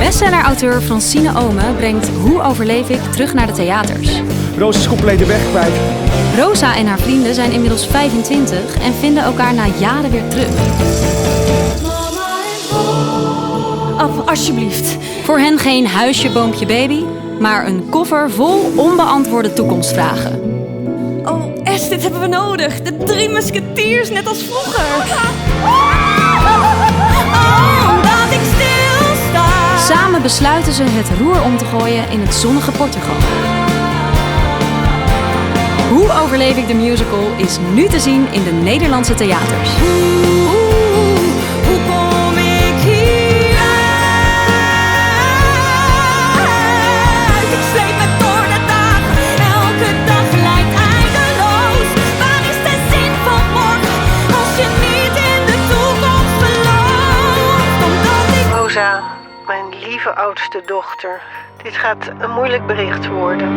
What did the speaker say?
Bestseller-auteur Francine Omen brengt Hoe overleef ik terug naar de theaters. Roos is compleet de weg kwijt. Rosa en haar vrienden zijn inmiddels 25 en vinden elkaar na jaren weer terug. Alsjeblieft. Voor hen geen huisje, boompje, baby, maar een koffer vol onbeantwoorde toekomstvragen. Oh, S, dit hebben we nodig. De 3 musketiers, net als vroeger. Omdat ik stilsta. Samen besluiten ze het roer om te gooien in het zonnige Portugal. Hoe overleef ik de musical is nu te zien in de Nederlandse theaters. Hoe kom ik hieruit? Ik sleep me door de dagen, elke dag lijkt eindeloos. Waar is de zin van morgen als je niet in de toekomst gelooft? Omdat ik... Rosa, mijn lieve oudste dochter, dit gaat een moeilijk bericht worden.